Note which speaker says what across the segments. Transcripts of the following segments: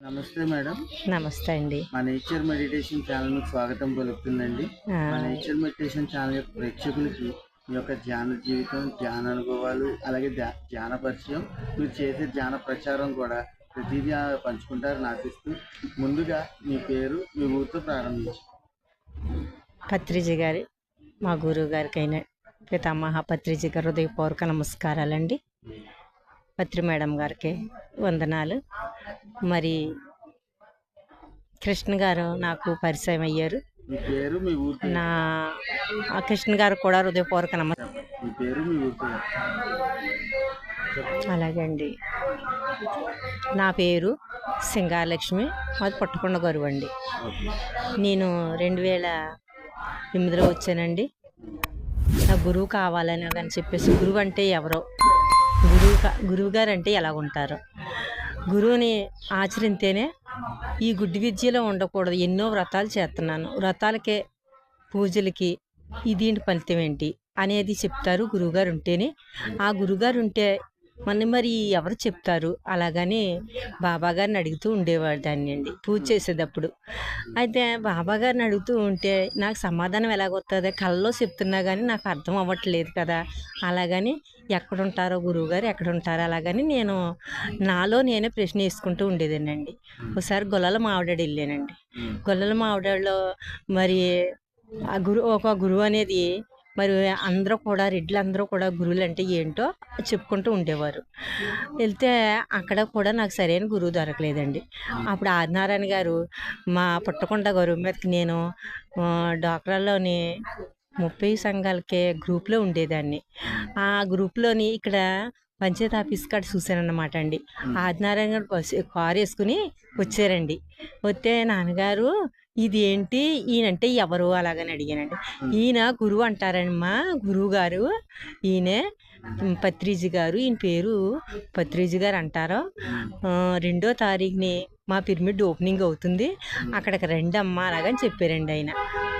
Speaker 1: నమస్తే మేడం.
Speaker 2: నమస్తే అండి.
Speaker 1: మా నేచర్ మెడిటేషన్ ఛానల్‌కి స్వాగతం పలుకుతుందండి. మా
Speaker 2: ఆ!
Speaker 1: నేచర్ మెడిటేషన్ ఛానల్ యొక్క ప్రేక్షకులకి మీ యొక్క ధ్యాన జీవితం, ధ్యాన అనుభవాలు, అలాగే ధ్యాన పరిచయం, మీరు చేసే ధ్యాన ప్రచారం కూడా ప్రతిదీ పంచుకుంటారని ఆశిస్తూ, ముందుగా మీ పేరు, మీ ఊరితో ప్రారంభించండి.
Speaker 2: పత్రిజీ గారి మా గురువు గారికైన పితామహ పత్రిజీ గారి హృదయపూర్వక నమస్కారాలండి. పత్రి మేడం గారికి వందనాలు. మరి కృష్ణ గారు నాకు పరిచయం అయ్యారు.
Speaker 1: మీ పేరు, మీ ఊరి పేరు.
Speaker 2: నా కృష్ణ గారు కూడా హృదయపూర్వక
Speaker 1: మీ పేరు, మీ ఊరి పేరు.
Speaker 2: అలాగే అండి. నా పేరు సింగారలక్ష్మి, మాది పుట్టకొండ గరువు అండి. నేను 2008లో వచ్చానండి. నా గురువు కావాలని అని చెప్పేసి, గురువు అంటే ఎవరో, గురువు గారు అంటే ఎలా ఉంటారో, గురువుని ఆచరిస్తేనే ఈ గుడ్డి విద్యలో ఉండకూడదు. ఎన్నో వ్రతాలు చేస్తున్నాను, వ్రతాలకే పూజలకి దీని ఫలితం ఏంటి అనేది చెప్తారు గురువుగారు ఉంటేనే. ఆ గురువుగారు ఉంటే మరి ఎవరు చెప్తారు. అలాగని బాబా గారిని అడుగుతూ ఉండేవాడు దాన్ని అండి పూజ చేసేటప్పుడు. అయితే బాబా గారిని అడుగుతూ ఉంటే నాకు సమాధానం ఎలాగొస్తుంది, కళ్ళలో చెప్తున్నా కానీ నాకు అర్థం అవ్వట్లేదు కదా. అలాగని ఎక్కడుంటారో గురువుగారు, ఎక్కడుంటారో అలాగని నేను నాలో నేనే ప్రశ్న వేసుకుంటూ ఉండేదానండి. ఒకసారి గొల్లల మావిడాడు వెళ్ళానండి. గొల్లల మావిడాడులో మరి ఒక గురువు అనేది, మరి అందరూ కూడా రెడ్లందరూ కూడా గురువులు అంటే ఏంటో చెప్పుకుంటూ ఉండేవారు. వెళ్తే అక్కడ కూడా నాకు సరైన గురువు దొరకలేదండి. అప్పుడు ఆదినారాయణ గారు మా పుట్టకొండ గరువు మీదకి నేను డాక్రాల్లోని 30 సంఘాలకే గ్రూప్లో ఉండేదాన్ని. ఆ గ్రూప్లోని ఇక్కడ పంచాయతీ ఆఫీస్ కాడ చూశానన్నమాట అండి. ఆదినారాయణ గారు కారు వేసుకుని వచ్చారండి. వస్తే నాన్నగారు ఇది ఏంటి, ఈయనంటే ఎవరు అలాగని అడిగానండి. ఈయన గురువు అంటారమ్మా, గురువు గారు ఈయనే పత్రిజీ గారు, ఈయన పేరు పత్రిజీ గారు అంటారు. 2వ తారీఖుని మా పిరమిడ్ ఓపెనింగ్ అవుతుంది, అక్కడికి రండి అమ్మ అలాగని చెప్పారండి ఆయన.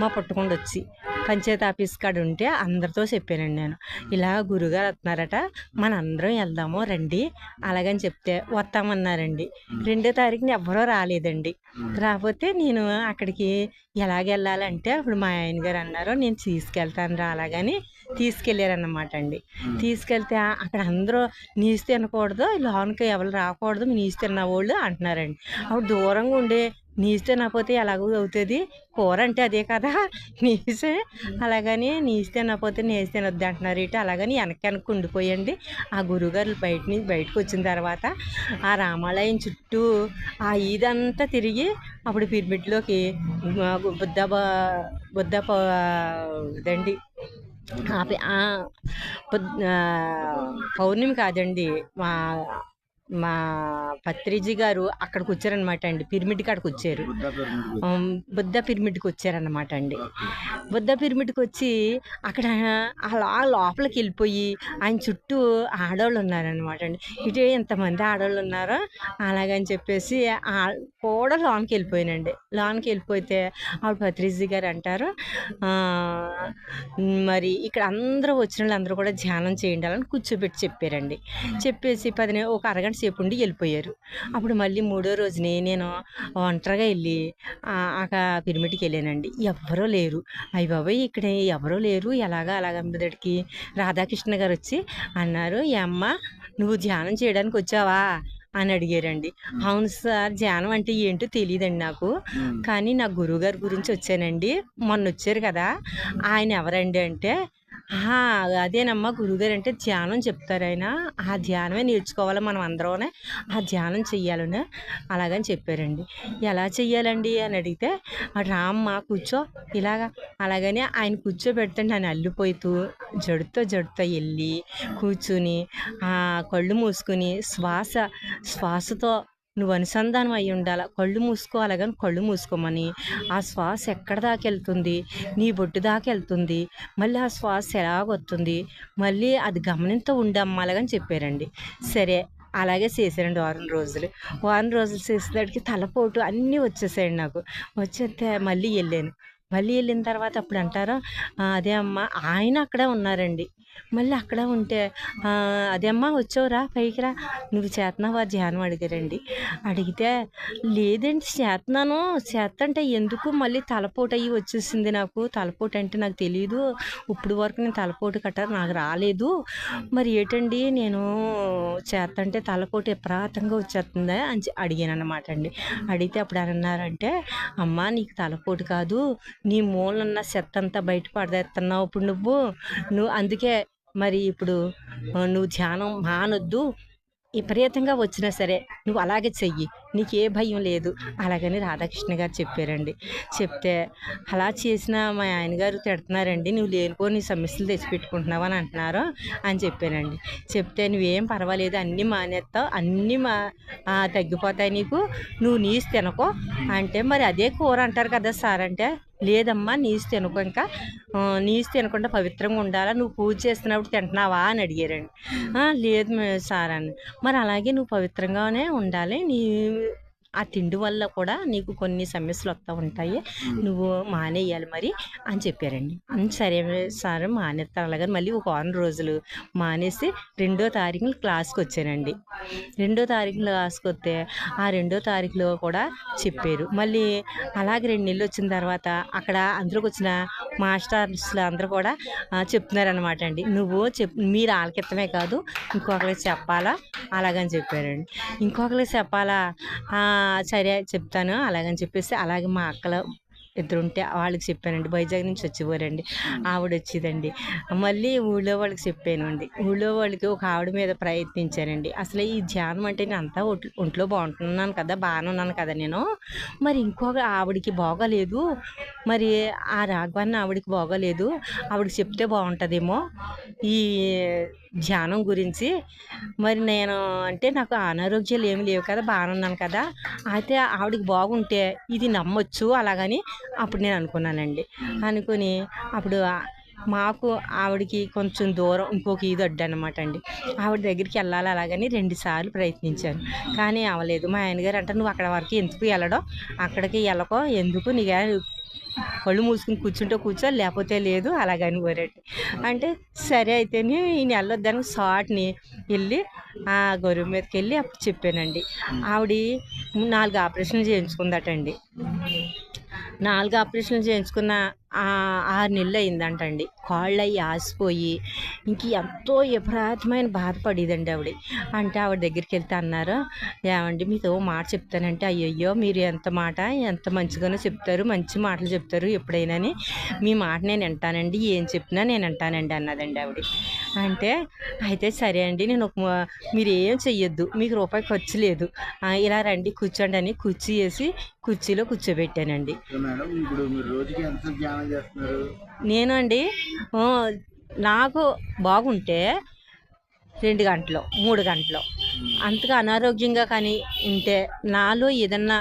Speaker 2: మా పుట్టకుండా వచ్చి పంచాయతీ ఆఫీస్ కాడ ఉంటే అందరితో చెప్పానండి నేను, ఇలా గురుగారు వస్తున్నారట, మనందరం వెళ్దాము రండి అలాగని చెప్తే వస్తామన్నారండి. 2వ తారీఖుని ఎవ్వరూ రాలేదండి. రాకపోతే నేను అక్కడికి ఎలాగెళ్ళాలంటే అప్పుడు మా ఆయన గారు అన్నారు, నేను తీసుకెళ్తాను రా అలాగని తీసుకెళ్ళారన్నమాట అండి. తీసుకెళ్తే అక్కడ అందరూ నీసు తినకూడదు, లోనికి ఎవరు రాకూడదు, నీసు తిన్న వాళ్ళు అంటున్నారండి. అప్పుడు దూరంగా ఉండే నీసు తినకపోతే ఎలాగో అవుతుంది, కూర అంటే అదే కదా నీసే, అలాగని నీసు తినకపోతే నీసు తినొద్దు అంటున్నారు ఇటు. అలాగని వెనక్కి ఉండిపోయండి. ఆ గురువుగారు బయటకు వచ్చిన తర్వాత ఆ రామాలయం చుట్టూ ఆ ఇదంతా తిరిగి అప్పుడు పిరమిడ్లోకి బుద్ధ ఇదండి పౌర్ణమి కాదండి, మా మా పత్రిజీ గారు అక్కడికి వచ్చారనమాట అండి. పిరమిడ్ కాడికి వచ్చారు, బుద్ధ పిరమిడ్కి వచ్చారనమాట అండి. బుద్ధ పిరమిడ్కి వచ్చి అక్కడ అలా లోపలికి వెళ్ళిపోయి ఆయన చుట్టూ ఆడవాళ్ళు ఉన్నారనమాట అండి. ఇటు ఎంతమంది ఆడవాళ్ళు ఉన్నారో అలాగని చెప్పేసి కూడా లోనికి వెళ్ళిపోయానండి. లోనికి వెళ్ళిపోతే ఆవిడ పత్రిజీ గారు అంటారు, మరి ఇక్కడ అందరూ వచ్చిన వాళ్ళు అందరూ కూడా ధ్యానం చేయండి అని కూర్చోబెట్టి చెప్పారండి. చెప్పేసి ఒక అరగంట సేపు ఉండి వెళ్ళిపోయారు. అప్పుడు మళ్ళీ 3వ రోజుని నేను ఒంటరిగా వెళ్ళి ఆ పిరమిడ్కి వెళ్ళానండి. ఎవ్వరూ లేరు. అయ్య బాబోయ్ ఇక్కడ ఎవరూ లేరు, అలాగా మెదడికి రాధాకృష్ణ గారు వచ్చి అన్నారు, ఏ అమ్మ నువ్వు ధ్యానం చేయడానికి వచ్చావా అని అడిగారండి. అవును సార్, ధ్యానం అంటే ఏంటో తెలియదండి నాకు, కానీ నా గురువుగారి గురించి వచ్చానండి, మొన్న వచ్చారు కదా ఆయన ఎవరండి అంటే, అదేనమ్మా గురువుగారు అంటే ధ్యానం చెప్తారు ఆయన, ఆ ధ్యానమే నేర్చుకోవాలి మనం అందరం, ఆ ధ్యానం చెయ్యాలని అలాగని చెప్పారండి. ఎలా చెయ్యాలండి అని అడిగితే, రామ్మ కూర్చో ఇలాగా అలాగని ఆయన కూర్చోబెడితే నేను అల్లిపోతూ జడుతో వెళ్ళి కూర్చుని కళ్ళు మూసుకుని శ్వాసతో నువ్వు అనుసంధానం అయి ఉండాలి, కళ్ళు మూసుకోవాలి కానీ కళ్ళు మూసుకోమని, ఆ శ్వాస ఎక్కడ దాకా వెళ్తుంది, నీ బొడ్డు దాకా వెళ్తుంది, మళ్ళీ ఆ శ్వాస ఎలాగొస్తుంది, మళ్ళీ అది గమనింతో ఉండమ్మాలని చెప్పారండి. సరే అలాగే చేశానండి. వారం రోజులు చేసేసరికి తలపోటు అన్నీ వచ్చేసాయండి నాకు. వచ్చేస్తే మళ్ళీ వెళ్ళాను. మళ్ళీ వెళ్ళిన తర్వాత అప్పుడు అంటారు అదే అమ్మ ఆయన అక్కడే ఉన్నారండి. మళ్ళీ అక్కడ ఉంటే అదే అమ్మ వచ్చావురా పైకి రా, నువ్వు చేస్తున్నావా ధ్యానం అడిగారండి. అడిగితే లేదండి చేస్తున్నాను, చేస్తంటే ఎందుకు మళ్ళీ తలపోటు అయ్యి వచ్చేసింది నాకు, తలపోటు అంటే నాకు తెలియదు, ఇప్పుడు వరకు నేను తలపోటు కట్టారు నాకు రాలేదు, మరి ఏంటండి నేను చేస్తంటే తలపోటు విపరీతంగా వచ్చేస్తుందా అని అడిగాను అనమాట అండి. అడిగితే అప్పుడు అని అన్నారంటే అమ్మ నీకు తలపోటు కాదు, నీ మూలన్న చెత్త అంతా బయట పడేస్తున్నావు ఇప్పుడు నువ్వు అందుకే మరి ఇప్పుడు నువ్వు ధ్యానం మానొద్దు, విపరీతంగా వచ్చినా సరే నువ్వు అలాగే చెయ్యి, నీకే భయం లేదు అలాగని రాధాకృష్ణ గారు చెప్పారండి. చెప్తే అలా చేసిన మా ఆయనగారు తిడుతున్నారండి, నువ్వు లేనిపోని సమస్యలు తెచ్చిపెట్టుకుంటున్నావు అని అంటున్నారు అని చెప్పానండి. చెప్తే నువ్వేం పర్వాలేదు అన్నీ మానేస్తావు, అన్నీ తగ్గిపోతాయి నీకు, నువ్వు నీసు తినకో అంటే మరి అదే కూర అంటారు కదా సార్ అంటే లేదమ్మా నీసు తినకు, ఇంకా నీసు తినకుండా పవిత్రంగా ఉండాలా, నువ్వు పూజ చేస్తున్నప్పుడు తింటున్నావా అని అడిగారండి. లేదు సార్ అని. మరి అలాగే నువ్వు పవిత్రంగానే ఉండాలి, ఆ తిండి వల్ల కూడా నీకు కొన్ని సమస్యలు వస్తూ ఉంటాయి, నువ్వు మానేయాలి మరి అని చెప్పారండి. సరే సార్ మానేస్తాను అలాగని మళ్ళీ ఒక 6 రోజులు మానేసి 2వ తారీఖున క్లాస్కి వచ్చానండి. 2వ తారీఖున క్లాస్కి వస్తే ఆ 2వ తారీఖులో కూడా చెప్పారు. మళ్ళీ అలాగే 2 నెలలు వచ్చిన తర్వాత అక్కడ అందరికి వచ్చిన మాస్టర్స్లు అందరూ కూడా చెప్తున్నారనమాట అండి, నువ్వు మీరు ఆలకిత్తమే కాదు ఇంకొకరికి చెప్పాలా అలాగని చెప్పారండి. ఇంకొకరికి చెప్పాలా సరే చెప్తాను అలాగని చెప్పేసి అలాగే మా అక్కలు ఇద్దరుంటే వాళ్ళకి చెప్పానండి. వైజాగ్ నుంచి వచ్చేవారండి, ఆవిడ వచ్చిందండి. మళ్ళీ ఊళ్ళో వాళ్ళకి చెప్పానండి. ఊళ్ళో వాళ్ళకి ఒక ఆవిడ మీద ప్రయత్నించానండి. అసలు ఈ ధ్యానం అంటే నేను అంతా ఒంట్లో బాగుంటున్నాను కదా, బాగానే ఉన్నాను కదా నేను, మరి ఇంకొక ఆవిడకి బాగోలేదు, మరి ఆ రాఘవన్న ఆవిడకి బాగోలేదు, ఆవిడకి చెప్తే బాగుంటుందేమో ఈ ధ్యానం గురించి, మరి నేను అంటే నాకు అనారోగ్యాలు ఏమి లేవు కదా, బాగానే ఉన్నాను కదా, అయితే ఆవిడకి బాగుంటే ఇది నమ్మొచ్చు అలాగని అప్పుడు నేను అనుకున్నానండి. అనుకుని అప్పుడు మాకు ఆవిడకి కొంచెం దూరం ఇంకొక ఇది అడ్డనమాట అండి. ఆవిడ దగ్గరికి వెళ్ళాలి అలాగని 2 సార్లు ప్రయత్నించాను, కానీ అవ్వలేదు. మా ఆయనగారు అంటే నువ్వు అక్కడ వరకు ఎందుకు వెళ్ళడం, అక్కడికి వెళ్ళకో, ఎందుకు నీకు కళ్ళు మూసుకుని కూర్చుంటే కూర్చో లేకపోతే లేదు అలాగని కోరండి. అంటే సరే అయితేనే ఈ నెలలో దానికి షార్ట్ని వెళ్ళి ఆ గొరువు మీదకి వెళ్ళి అప్పుడు చెప్పానండి. ఆవిడ 4 ఆపరేషన్లు చేయించుకుందటండి. 4 ఆపరేషన్లు చేయించుకున్న 6 నెలలు అయిందంటండి. కాళ్ళు అవి ఆసిపోయి ఇంక ఎంతో విపరీతమైన బాధపడేదండి ఆవిడ. అంటే ఆవిడ దగ్గరికి వెళ్తే అన్నారు, ఏమండి మీతో మాట చెప్తానంటే, అయ్యయ్యో మీరు ఎంత మంచిగానో చెప్తారు, మంచి మాటలు చెప్తారు ఎప్పుడైనాని, మీ మాట నేను వింటానండి, ఏం చెప్పినా నేను వింటానండి అన్నదండి ఆవిడ. అంటే అయితే సరే అండి మీరు ఏం చెయ్యొద్దు, మీకు రూపాయి ఖర్చు లేదు, ఇలా రండి కూర్చోండి అని కుర్చీ వేసి కుర్చీలో కూర్చోబెట్టానండి.
Speaker 1: మేడం ఇప్పుడు మీరు రోజుకి ఎంత ధ్యానం చేస్తున్నారు?
Speaker 2: నేను అండి నాకు బాగుంటే 2 గంటలు 3 గంటలు, అంతగా అనారోగ్యంగా కానీ ఉంటే నాలో ఏదన్నా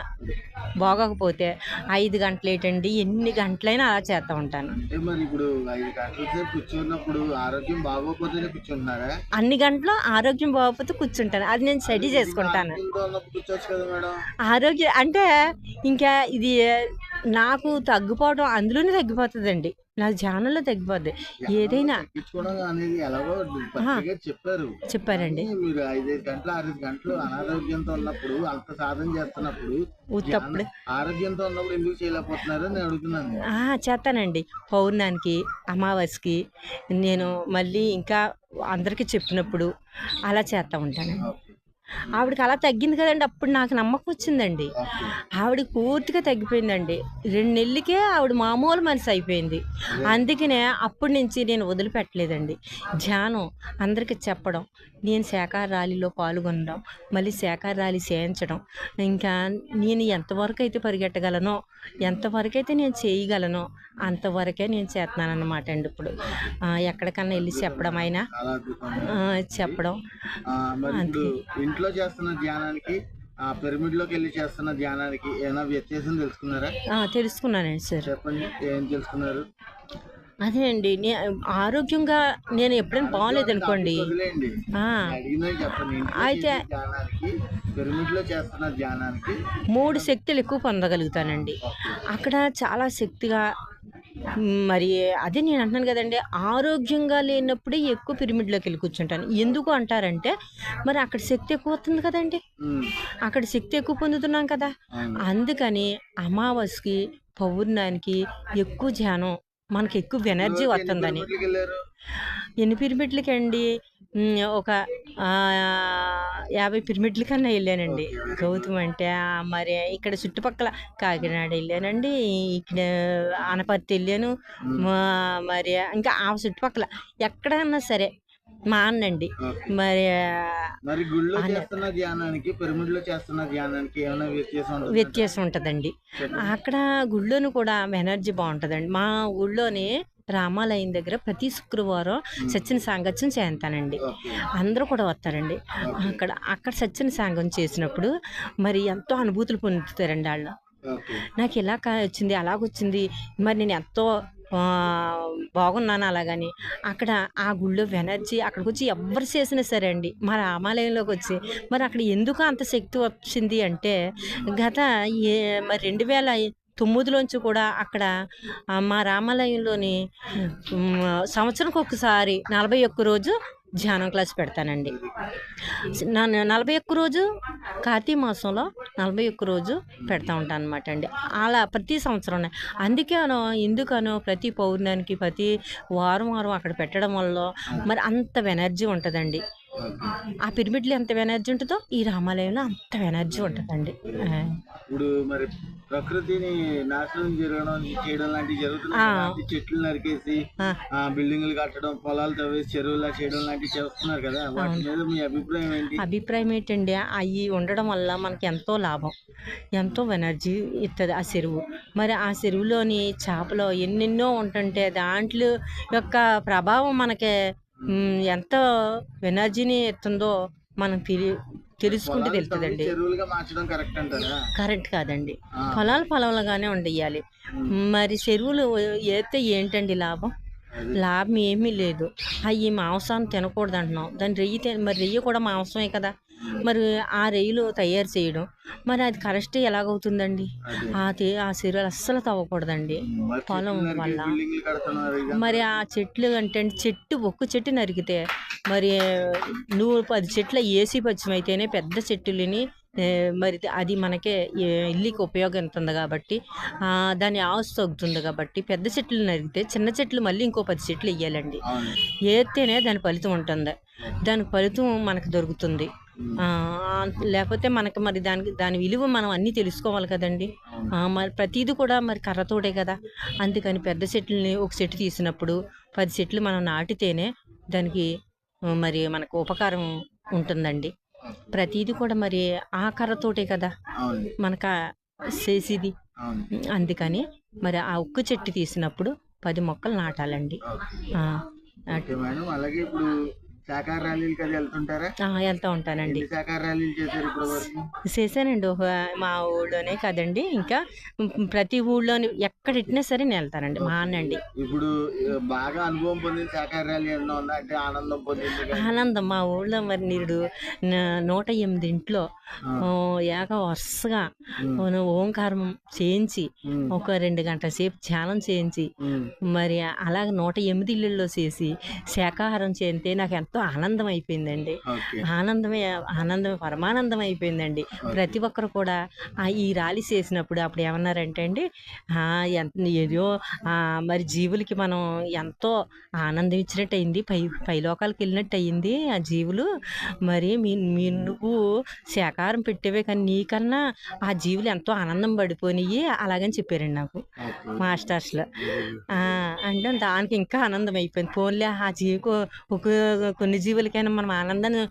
Speaker 2: బాగోకపోతే 5 గంటలు ఏంటండి, ఎన్ని గంటలైనా అలా చేస్తూ ఉంటాను.
Speaker 1: అంటే మరి ఇప్పుడు 5 గంటల సేపు కూర్చున్నప్పుడు ఆరోగ్యం బాగోకపోతేనే కూర్చుంటున్నారా?
Speaker 2: అన్ని గంటలు ఆరోగ్యం బాగోకపోతే కూర్చుంటాను, అది నేను స్టడీ చేసుకుంటాను.
Speaker 1: కూర్చోవచ్చు కదా మేడం.
Speaker 2: ఆరోగ్యం అంటే ఇంకా ఇది నాకు తగ్గిపోవడం అందులోనే తగ్గిపోతుందండి, నాకు ధ్యానంలో తగ్గిపోద్ది ఏదైనా.
Speaker 1: అనేది ఎలాగో
Speaker 2: చెప్పారండి.
Speaker 1: మీరు 5 గంటలు 6 గంటలు అనారోగ్యంతో ఉన్నప్పుడు అంత సాధన చేస్తున్నప్పుడు ఆరోగ్యంతో ఉన్నప్పుడు ఎందుకు చేయలేకపోతున్నారు అని అడుగుతున్నాను.
Speaker 2: చేస్తానండి. పౌర్ణానికి అమావాస్యకి నేను మళ్ళీ ఇంకా అందరికీ చెప్పినప్పుడు అలా చేస్తూ ఉంటాను. ఆవిడకి అలా తగ్గింది కదండి, అప్పుడు నాకు నమ్మకం వచ్చిందండి. ఆవిడకి పూర్తిగా తగ్గిపోయిందండి. 2 నెలలకే ఆవిడ మామూలు మనిషి అయిపోయింది. అందుకనే అప్పటి నుంచి నేను వదిలిపెట్టలేదండి. ధ్యానం అందరికీ చెప్పడం, నేను శాఖాహార ర్యాలీలో పాల్గొనడం, మళ్ళీ శాఖాహార ర్యాలీ చేయించడం, ఇంకా నేను ఎంతవరకు అయితే పరిగెట్టగలనో, ఎంతవరకు అయితే నేను చేయగలనో అంతవరకే నేను చేస్తున్నాను అన్నమాట అండి. ఇప్పుడు ఎక్కడికన్నా వెళ్ళి చెప్పడం అయినా చెప్పడం.
Speaker 1: ఇంట్లో చేస్తున్న ధ్యానానికి పిరమిడ్ లోకి వెళ్ళి చేస్తున్న ధ్యానానికి ఏమైనా వ్యత్యాసం తెలుసుకున్నారా?
Speaker 2: తెలుసుకున్నానండి సార్.
Speaker 1: చెప్పండి, ఏం తెలుసుకున్నారు?
Speaker 2: అదే అండి, ఆరోగ్యంగా నేను ఎప్పుడైనా బాగోలేదు అనుకోండి, అయితే
Speaker 1: పిరమిడ్లో చేస్తున్న ధ్యానానికి
Speaker 2: 3 శక్తులు ఎక్కువ పొందగలుగుతానండి. అక్కడ చాలా శక్తిగా మరి అదే నేను అంటున్నాను కదండి, ఆరోగ్యంగా లేనప్పుడే ఎక్కువ పిరమిడ్లోకి వెళ్ళి కూర్చుంటాను. ఎందుకు అంటారంటే మరి అక్కడ శక్తి ఎక్కువ వస్తుంది కదండి,
Speaker 1: ఉమ్,
Speaker 2: అక్కడ శక్తి ఎక్కువ పొందుతున్నాం కదా.
Speaker 1: అవును.
Speaker 2: అందుకని అమావాస్యకి పౌర్ణానికి ఎక్కువ ధ్యానం, మనకి ఎక్కువ ఎనర్జీ
Speaker 1: ఇప్పటివరకు ఎన్ని
Speaker 2: వస్తుందని.
Speaker 1: పిరమిడ్లకి వెళ్ళారు?
Speaker 2: ఎన్ని పిరమిడ్లకండి, ఒక 50 పిరమిడ్ల కన్నా వెళ్ళానండి.
Speaker 1: Okay, very good.
Speaker 2: గౌతమ్ అంటే మరి ఇక్కడ చుట్టుపక్కల కాకినాడ వెళ్ళానండి, ఇక్కడ అనపర్తి వెళ్ళాను,
Speaker 1: ఉమ్,
Speaker 2: మరి ఇంకా ఆ చుట్టుపక్కల ఎక్కడన్నా సరే మా అన్నండి.
Speaker 1: ఓకే.
Speaker 2: మరి
Speaker 1: మరి గుళ్ళో
Speaker 2: అన్న
Speaker 1: చేస్తున్న ధ్యానానికి పిరమిడ్లో చేస్తున్న ధ్యానానికి ఏమైనా వ్యత్యాసం ఉంటుందా?
Speaker 2: వ్యత్యాసం ఉంటుందండి.
Speaker 1: చెప్పండి.
Speaker 2: అక్కడ గుళ్ళోను కూడా ఎనర్జీ బాగుంటుందండి. మా ఊళ్ళోని రామాలయం దగ్గర ప్రతి శుక్రవారం
Speaker 1: ఉమ్,
Speaker 2: సత్యన సాంగత్యం చేస్తానండి.
Speaker 1: ఓకే,
Speaker 2: అందరూ కూడా వస్తారండి.
Speaker 1: ఓకే,
Speaker 2: అక్కడ సత్యన సాంగం చేసినప్పుడు మరి ఎంతో అనుభూతులు పొందుతారండి వాళ్ళు.
Speaker 1: ఓకే.
Speaker 2: నాకు ఇలా వచ్చింది, అలాగొచ్చింది, మరి నేను ఎంతో బాగున్నాను అలాగని. అక్కడ ఆ గుళ్ళో ఎనర్జీ అక్కడికి వచ్చి ఎవరు చేసినా సరే అండి, మా రామాలయంలోకి వచ్చి మరి అక్కడ ఎందుకు అంత శక్తి వచ్చింది అంటే గత మరి 2009లోంచి కూడా అక్కడ మా రామాలయంలోని సంవత్సరానికి ఒకసారి 41 రోజు ధ్యానం క్లాస్ పెడతానండి. నన్ను 41 రోజు కార్తీక మాసంలో 41 రోజు పెడతా ఉంటాను అనమాట అండి. అలా ప్రతి సంవత్సరం అందుకేనో ఎందుకనో ప్రతి పౌర్ణానికి ప్రతి వారం వారం అక్కడ పెట్టడం వల్ల మరి అంత ఎనర్జీ ఉంటుందండి.
Speaker 1: ఓకే.
Speaker 2: ఆ పిరమిడ్లో ఎంత ఎనర్జీ ఉంటుందో ఈ రామాలయంలో అంత ఎనర్జీ ఉంటుందండి.
Speaker 1: ఇప్పుడు మరి ప్రకృతిని నాశనం చేయడం లాంటివి జరుగుతున్నాయి
Speaker 2: ఆ,
Speaker 1: కదా. అంటే చెట్లు నరికేసి
Speaker 2: ఆ,
Speaker 1: బిల్డింగులు కట్టడం, పొలాలు తవ్వేసి చెరువులా చేయడం లాంటివి చేస్తున్నారు కదా. వాటి
Speaker 2: అవును.
Speaker 1: మీద మీ అభిప్రాయం ఏంటి?
Speaker 2: అభిప్రాయం ఏంటండి, అవి ఉండడం వల్ల మనకి ఎంతో లాభం, ఎంతో ఎనర్జీ ఇస్తుంది ఆ చెరువు. మరి ఆ చెరువులోని చేపలు ఎన్నెన్నో ఉంటుంటే దాంట్లో యొక్క ప్రభావం మనకి ఎంతో ఎనర్జీని ఇస్తుందో మనం తెలుసుకుంటే
Speaker 1: పొలాలు తవ్వి
Speaker 2: తెలుస్తుందండి.
Speaker 1: చెరువులుగా మార్చడం కరెక్ట్ అంటారా?
Speaker 2: కరెక్ట్ కాదండి,
Speaker 1: ఆ,
Speaker 2: పొలాలుగానే ఉండేయాలి.
Speaker 1: ఉమ్,
Speaker 2: మరి చెరువులు వేస్తే ఏంటండి లాభం?
Speaker 1: అది
Speaker 2: లాభం ఏమీ లేదు. అవి మాంసాన్ని తినకూడదు అంటున్నాం, దాని మరి రెయ్యి కూడా మాంసమే కదా. మరి ఆ రెయ్యలు తయారు చేయడం మరి అది కరెక్ట్ ఎలాగవుతుందండి?
Speaker 1: అదే.
Speaker 2: ఆ చెరువులు అస్సలు తవ్వకూడదండి
Speaker 1: మరి చెట్లు
Speaker 2: పొలం
Speaker 1: నరికేసి
Speaker 2: వల్ల.
Speaker 1: బిల్డింగులు కడుతున్నారు ఇక.
Speaker 2: మరి ఆ చెట్లు అంటే ఒక్క చెట్టు నరికితే మరి నువ్వు 10 చెట్ల ఏసీ పచ్చం అయితేనే పెద్ద చెట్టులని మరి అది మనకే ఇల్లుకి ఉపయోగపడుతుంది కాబట్టి దాని ఆవుసు తగ్గుతుంది కాబట్టి పెద్ద చెట్లు నరికితే చిన్న చెట్లు మళ్ళీ ఇంకో 10 చెట్లు వేయాలండి.
Speaker 1: అవును.
Speaker 2: వేస్తేనే దాని ఫలితం ఉంటుంది, దాని ఫలితం మనకు దొరుకుతుంది.
Speaker 1: ఉమ్,
Speaker 2: లేకపోతే మనకి మరి దాని విలువ మనం అన్నీ తెలుసుకోవాలి కదండి.
Speaker 1: అవును.
Speaker 2: మరి ప్రతిదీ కూడా మరి కర్రతోటే కదా. అందుకని పెద్ద చెట్లని ఒక చెట్టు తీసినప్పుడు 10 చెట్లు మనం నాటితేనే దానికి మరి మనకు ఉపకారం ఉంటుందండి. ప్రతిదీ కూడా మరి ఆ కర్రతోటే కదా
Speaker 1: అవును.
Speaker 2: మనకు చేసేది.
Speaker 1: అవును.
Speaker 2: అందుకని మరి ఆ ఒక్క చెట్టు తీసినప్పుడు 10 మొక్కలు నాటాలండి.
Speaker 1: ఓకే.
Speaker 2: ఆ,
Speaker 1: ఓకే మేడం. అలాగే ఇప్పుడు శాఖాహార ర్యాలీలకి అది వెళ్తుంటారా?
Speaker 2: వెళ్తూ ఉంటానండి.
Speaker 1: ఎన్ని శాఖాహార ర్యాలీలు చేశారు ఇప్పటి వరకు?
Speaker 2: చేశానండి. మా ఊళ్ళోనే కదండి, ఇంకా ప్రతి ఊళ్ళోని ఎక్కడెట్టినా సరే నేను వెళ్తానండి. మా అన్నండి
Speaker 1: ఇప్పుడు బాగా అనుభవం పొందిన శాఖాహార ర్యాలీ ఏమన్నా ఉందా? అంటే ఆనందం పొందింది కానీ.
Speaker 2: ఆనందం మా ఊళ్ళో మరి నీడు 108 ఇంట్లో
Speaker 1: ఆ,
Speaker 2: ఏక వరుసగా
Speaker 1: ఉమ్,
Speaker 2: ఓంకారం చేయించి
Speaker 1: ఉమ్,
Speaker 2: ఒక 2 గంటల సేపు ధ్యానం చేయించి
Speaker 1: ఉమ్,
Speaker 2: మరి అలాగ 108 ఇళ్ళల్లో చేసి శాకాహారం చేస్తే నాకు ఎంతో ఆనందం అయిపోయిందండి.
Speaker 1: ఓకే,
Speaker 2: ఆనందమే పరమానందం అయిపోయిందండి. ప్రతి ఒక్కరు కూడా ఈ ర్యాలీ చేసినప్పుడు అప్పుడు ఏమన్నారంటే అండి, ఏదో మరి జీవులకి మనం ఎంతో ఆనందం ఇచ్చినట్టు అయింది, పై లోకాలకు వెళ్ళినట్టు అయ్యింది ఆ జీవులు. మరి నువ్వు శాకాహారం పెట్టేవే కానీ నీకన్నా ఆ జీవులు ఎంతో ఆనందం పడిపోయినాయి అలాగని చెప్పారండి నాకు
Speaker 1: ఓకే.
Speaker 2: మాస్టర్స్లో. అంటే దానికి ఇంకా ఆనందం అయిపోయింది. ఫోన్లే ఆ జీవికి కొన్ని జీవులకైనా మనం ఆనందాన్ని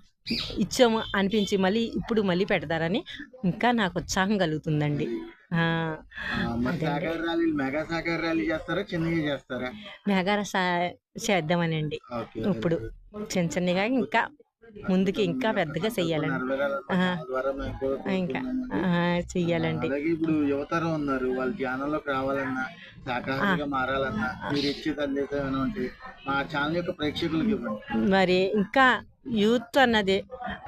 Speaker 2: ఇచ్చాము అనిపించి మళ్ళీ పెడతారని ఇంకా నాకు ఉత్సాహం కలుగుతుందండి.
Speaker 1: మరి
Speaker 2: అదండి,
Speaker 1: శాఖాహార ర్యాలీలు మెగా శాఖాహార ర్యాలీ చేస్తారా, చిన్నగా చేస్తారా?
Speaker 2: మేఘార చేద్దామనండి.
Speaker 1: ఓకే.
Speaker 2: ఇప్పుడు చిన్నగా ఇంకా ముందుకి ఇంకా పెద్దగా చెయ్యాలండి.
Speaker 1: నెరవేరాలన్న
Speaker 2: ఆ,
Speaker 1: ద్వారా మేము కూడా
Speaker 2: ఇంకా
Speaker 1: కోరుకుంటున్నామండి.
Speaker 2: చెయ్యాలండి.
Speaker 1: అలాగే ఇప్పుడు యువతరం ఉన్నారు, వాళ్ళు ధ్యానంలోకి రావాలన్నా శాకాహారిగా మారాలన్నా మీరు ఇచ్చే సందేశం ఏమైనా ఉంటే మా ఛానల్ యొక్క ప్రేక్షకులకు ఇవ్వండి.
Speaker 2: మరి ఇంకా యూత్ అన్నది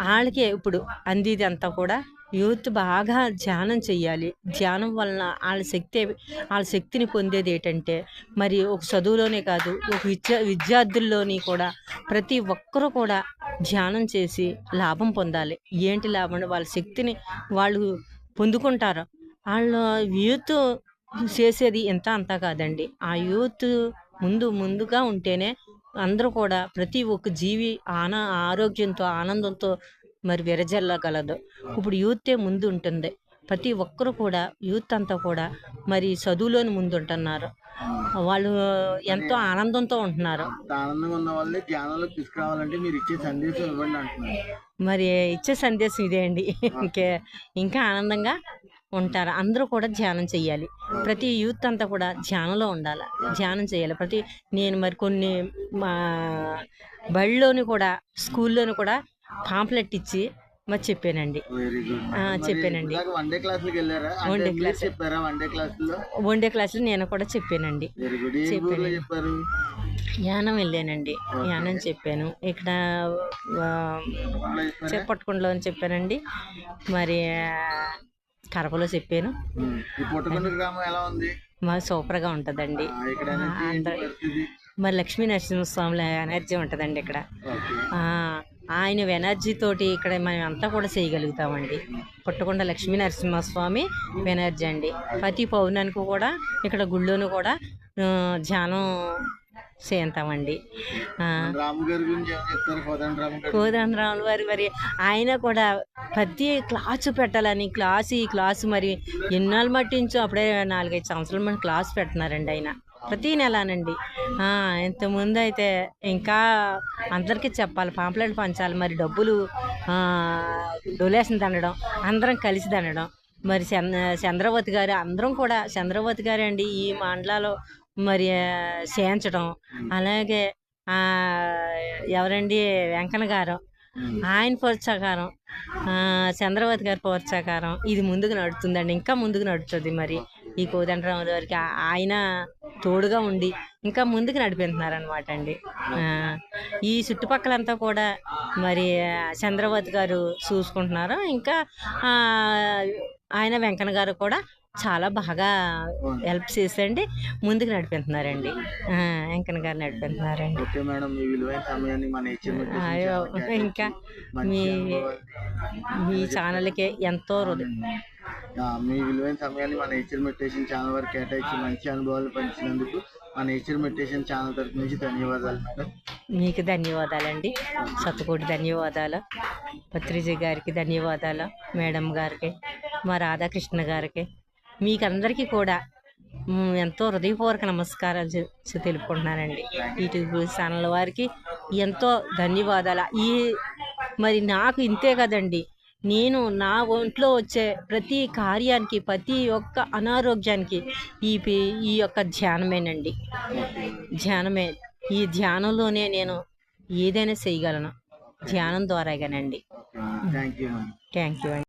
Speaker 2: వాళ్ళకే ఇప్పుడు అందిది అంతా కూడా యూత్ బాగా ధ్యానం చెయ్యాలి. ధ్యానం వలన వాళ్ళ శక్తిని పొందేది ఏంటంటే, మరి ఒక చదువులోనే కాదు, ఒక విద్యార్థుల్లోని కూడా ప్రతి ఒక్కరూ కూడా ధ్యానం చేసి లాభం పొందాలి. ఏంటి లాభం అంటే వాళ్ళ శక్తిని వాళ్ళు పొందుకుంటారు. ఆళ్ళు యూత్ చేసేది ఇంత అంతా కాదండి. ఆ యూత్ ముందుగా ఉంటేనే అందరూ కూడా ప్రతి ఒక్క జీవి ఆరోగ్యంతో, ఆనందంతో మరి విరజిల్లగలదు. ఇప్పుడు యూతే ముందు ఉంటుంది. ప్రతి ఒక్కరు కూడా యూత్ అంతా కూడా మరి చదువులోని ముందుంటున్నారు. వాళ్ళు ఎంతో ఆనందంతో ఉంటున్నారు.
Speaker 1: అంత ఆనందంగా ఉన్న వాళ్ళని ధ్యానంలోకి తీసుకురావాలంటే మీరు ఇచ్చే సందేశం ఇవ్వండి అంటున్నారు.
Speaker 2: మరి ఇచ్చే సందేశం ఇదే అండి. ఇంకా ఆనందంగా ఉంటారు. అందరూ కూడా ధ్యానం చెయ్యాలి. ప్రతి యూత్ అంతా కూడా ధ్యానంలో ఉండాలి. ధ్యానం చేయాలి. నేను మరి కొన్ని మా బడిలోని కూడా, స్కూల్లోని కూడా పాంప్లెట్ ఇచ్చి మరి చెప్పానండి.
Speaker 1: Very good.
Speaker 2: చెప్పానండి.
Speaker 1: వన్ డే క్లాసులకు వెళ్ళారా?
Speaker 2: వన్ డే
Speaker 1: మీరు
Speaker 2: క్లాస్
Speaker 1: చెప్పారా వన్ డే క్లాసుల్లో?
Speaker 2: వన్ డే క్లాసులు నేను కూడా చెప్పానండి.
Speaker 1: Very good. ఏ ఊర్లో చెప్పారు?
Speaker 2: యానం వెళ్ళానండి. యానం చెప్పాను. ఇక్కడ చేపట్టుకుండలో అని చెప్పానండి. మరి కరపలో చెప్పాను.
Speaker 1: ఈ పుట్టకొండ గ్రామం ఎలా ఉంది?
Speaker 2: సూపర్గా ఉంటుందండి.
Speaker 1: ఇక్కడ నుంచి ఏంటి పరిస్థితి?
Speaker 2: మరి లక్ష్మీ నరసింహస్వామి ఎనర్జీ ఉంటుందండి ఇక్కడ. ఆయన ఎనర్జీ తోటి ఇక్కడ మనం అంతా కూడా చేయగలుగుతామండి. పుట్టకొండ లక్ష్మీ నరసింహస్వామి ఎనర్జీ అండి. ప్రతి పౌర్ణానికి కూడా ఇక్కడ గుళ్ళోను కూడా ధ్యానం చేస్తామండి.
Speaker 1: రాము గారి గురించి ఏం చెప్తారు?
Speaker 2: కోదండరాములు వారి మరి ఆయన కూడా ప్రతి క్లాసు పెట్టాలని ఈ క్లాసు మరి ఎన్నాళ్ళు మట్టించో అప్పుడే 4-5 సంవత్సరాల మంది క్లాస్ పెడుతున్నారండి ఆయన. ప్రతి నెలనండి. ఇంతకుముందు అయితే ఇంకా అందరికీ చెప్పాలి, పాంప్లెట్ పంచాలి, మరి డబ్బులు డొనేషన్ తినడం, అందరం కలిసి తినడం. మరి చంద్రవతి గారు అందరం కూడా చంద్రవతి గారు అండి ఈ మండలాలో మరి చేయించడం. అలాగే ఎవరండి వెంకన్న గారు, ఆయన ప్రోత్సాహకారం, చంద్రవతి గారి ప్రోత్సాహకారం ఇది ముందుకు నడుస్తుందండి. ఇంకా ముందుకు నడుస్తుంది. మరి ఈ కోదండరాముల వారికి ఆయన తోడుగా ఉండి ఇంకా ముందుకు నడిపిస్తున్నారనమాట అండి. ఈ చుట్టుపక్కలంతా కూడా మరి చంద్రవతి గారు చూసుకుంటున్నారు. ఇంకా ఆయన వెంకన్న గారు కూడా చాలా బాగా హెల్ప్ చేసండి ముందుకు నడిపిస్తున్నారండి. వెంకన్న గారు నడిపిస్తున్నారండి.
Speaker 1: ఓకే మేడం, మీ విలువైన సమయాన్ని మన
Speaker 2: ఇంకా మీ ఛానల్కి ఎంతో
Speaker 1: మీ విలువైన సమయాన్ని మన నేచర్ మెడిటేషన్ ఛానల్ వారికి కేటాయించి మంచి అనుభవాలు పంచినందుకు మన నేచర్ మెడిటేషన్ ఛానల్ తరఫు నుంచి ధన్యవాదాలు మేడం.
Speaker 2: మీకు ధన్యవాదాలండి. సత్తుకోటి ధన్యవాదాలు. పత్రిజీ గారికి ధన్యవాదాలు. మేడం గారికి, మా రాధాకృష్ణ గారికి, మీకు అందరికీ కూడా ఎంతో హృదయపూర్వక నమస్కారాలు తెలుపుకుంటున్నానండి. యూట్యూబ్ ఛానల్ వారికి ఎంతో ధన్యవాదాలు. మరి నాకు ఇంతే కదండి, నేను నా ఒంట్లో వచ్చే ప్రతి కార్యానికి, ప్రతి ఒక్క అనారోగ్యానికి ఈ యొక్క ధ్యానమేనండి. ధ్యానమే. ఈ ధ్యానంలోనే నేను ఏదైనా చేయగలను. ధ్యానం ద్వారాగానండి.
Speaker 1: థ్యాంక్ యూ
Speaker 2: అండి.